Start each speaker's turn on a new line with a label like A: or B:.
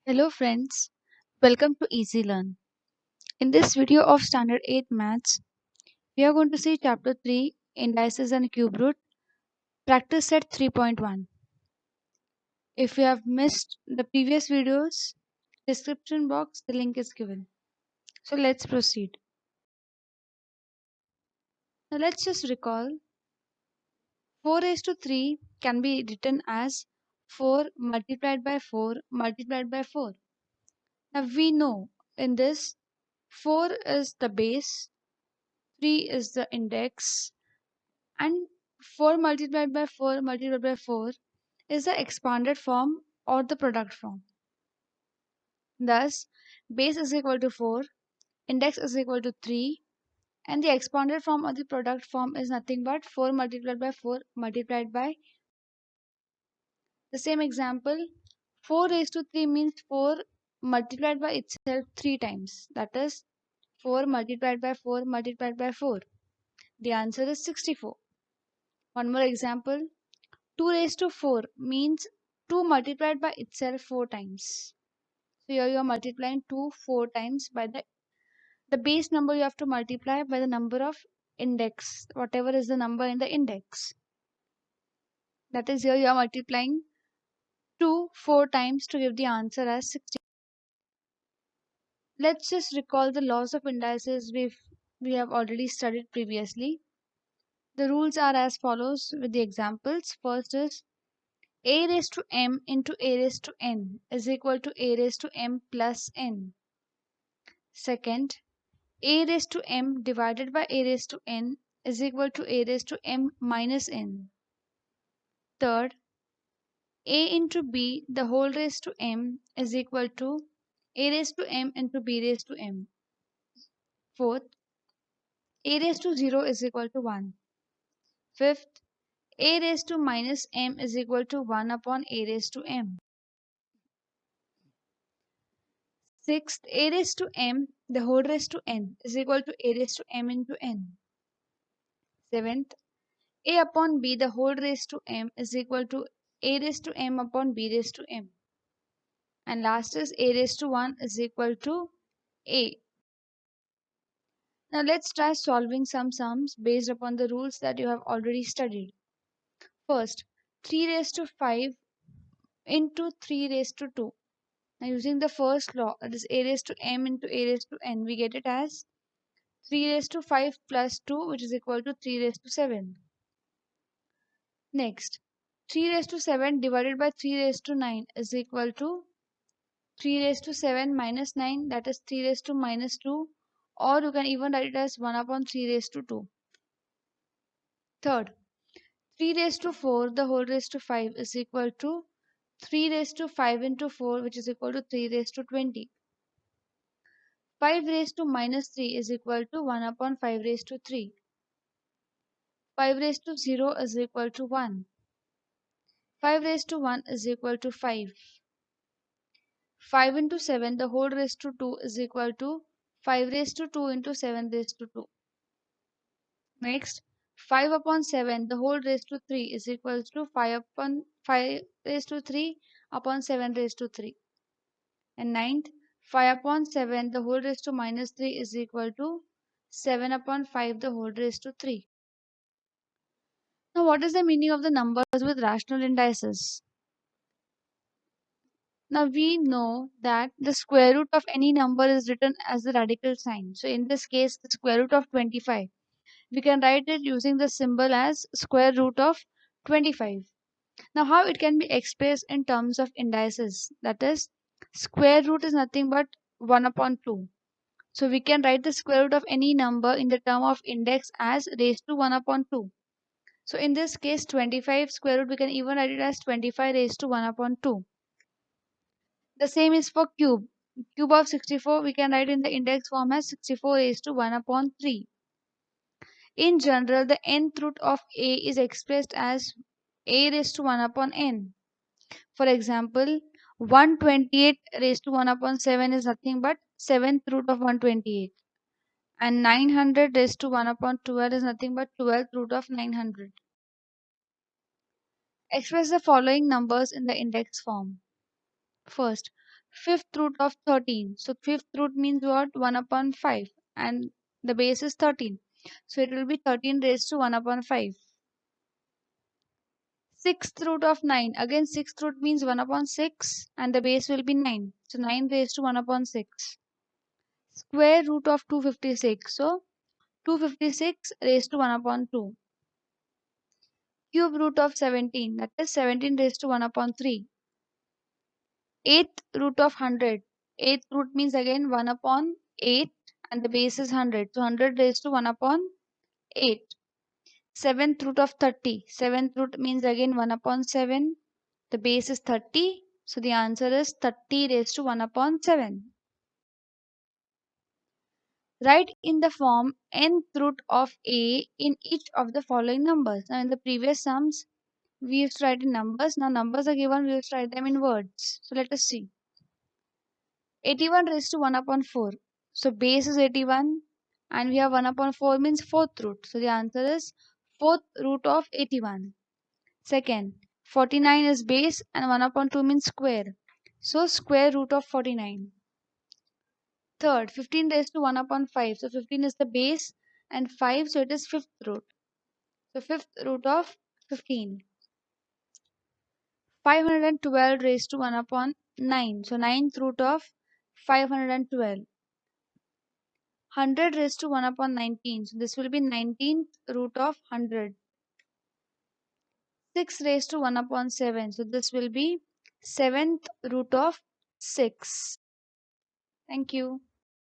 A: Hello friends, welcome to Easy Learn. In this video of Standard 8 Maths, we are going to see Chapter 3 Indices and Cube Root, Practice Set 3.1. If you have missed the previous videos, description box the link is given. So let's proceed. Now let's just recall 4 raised to 3 can be written as 4 multiplied by 4 multiplied by 4. Now we know in this 4 is the base, 3 is the index, and 4 multiplied by 4 multiplied by 4 is the expanded form or the product form. Thus, base is equal to 4, index is equal to 3, and the expanded form or the product form is nothing but 4 multiplied by 4 multiplied by the same example. 4 raised to 3 means 4 multiplied by itself 3 times. That is 4 multiplied by 4 multiplied by 4. The answer is 64. One more example. 2 raised to 4 means 2 multiplied by itself 4 times. So here you are multiplying 2 4 times by the base number you have to multiply by the number of index, whatever is the number in the index. That is here you are multiplying 2 4 times to give the answer as 60. Let's just recall the laws of indices we have already studied previously. The rules are as follows with the examples. First is a raised to m into a raised to n is equal to a raised to m plus n. Second, a raised to m divided by a raised to n is equal to a raised to m minus n. Third, a into b the whole raised to m is equal to a raised to m into b raised to m. Fourth, a raised to 0 is equal to 1. Fifth, a raised to minus m is equal to 1 upon a raised to m. Sixth, a raised to m the whole raised to n is equal to a raised to m into n. Seventh, a upon b the whole raised to m is equal to a raised to m upon b raised to m. And last is a raised to 1 is equal to a. Now let's try solving some sums based upon the rules that you have already studied. First, 3 raised to 5 into 3 raised to 2. Now using the first law, that is a raised to m into a raised to n, we get it as 3 raised to 5 plus 2, which is equal to 3 raised to 7. Next, 3 raised to 7 divided by 3 raised to 9 is equal to 3 raised to 7 minus 9, that is 3 raised to minus 2, or you can even write it as 1 upon 3 raised to 2. Third, 3 raised to 4 the whole raised to 5 is equal to 3 raised to 5 into 4, which is equal to 3 raised to 20. 5 raised to minus 3 is equal to 1 upon 5 raised to 3. 5 raised to 0 is equal to 1. 5 raised to 1 is equal to 5. 5 into 7 the whole raised to 2 is equal to 5 raised to 2 into 7 raised to 2. Next, 5 upon 7 the whole raised to 3 is equal to 5 upon 5 raised to 3 upon 7 raised to 3. And ninth, 5 upon 7 the whole raised to minus 3 is equal to 7 upon 5 the whole raised to 3. Now what is the meaning of the numbers with rational indices? Now we know that the square root of any number is written as the radical sign. So in this case, the square root of 25, we can write it using the symbol as square root of 25. Now how it can be expressed in terms of indices? That is, square root is nothing but 1 upon 2. So we can write the square root of any number in the term of index as raised to 1 upon 2. So in this case, 25 square root, we can even write it as 25 raised to 1 upon 2. The same is for cube. Cube of 64 we can write in the index form as 64 raised to 1 upon 3. In general, the nth root of a is expressed as a raised to 1 upon n. For example, 128 raised to 1 upon 7 is nothing but 7th root of 128. And 900 raised to 1 upon 12 is nothing but 12th root of 900. Express the following numbers in the index form. First, fifth root of 13. So fifth root means what? 1 upon 5. And the base is 13. So it will be 13 raised to 1 upon 5. Sixth root of 9. Again, sixth root means 1 upon 6. And the base will be 9. So 9 raised to 1 upon 6. Square root of 256. So 256 raised to 1 upon 2. Cube root of 17. That is 17 raised to 1 upon 3. Eighth root of 100. Eighth root means again 1 upon 8 and the base is 100. So 100 raised to 1 upon 8. Seventh root of 30. Seventh root means again 1 upon 7. The base is 30. So the answer is 30 raised to 1 upon 7. Write in the form nth root of a in each of the following numbers. Now in the previous sums, we used to write in numbers. Now numbers are given, we used to write them in words. So let us see. 81 raised to 1 upon 4. So base is 81 and we have 1 upon 4 means fourth root. So the answer is fourth root of 81. Second, 49 is base and 1 upon 2 means square. So square root of 49. Third, 15 raised to 1 upon 5. So 15 is the base and 5, so it is fifth root. So fifth root of 15. 512 raised to 1 upon 9. So ninth root of 512. 100 raised to 1 upon 19. So this will be 19th root of 100. 6 raised to 1 upon 7. So this will be 7th root of 6. Thank you.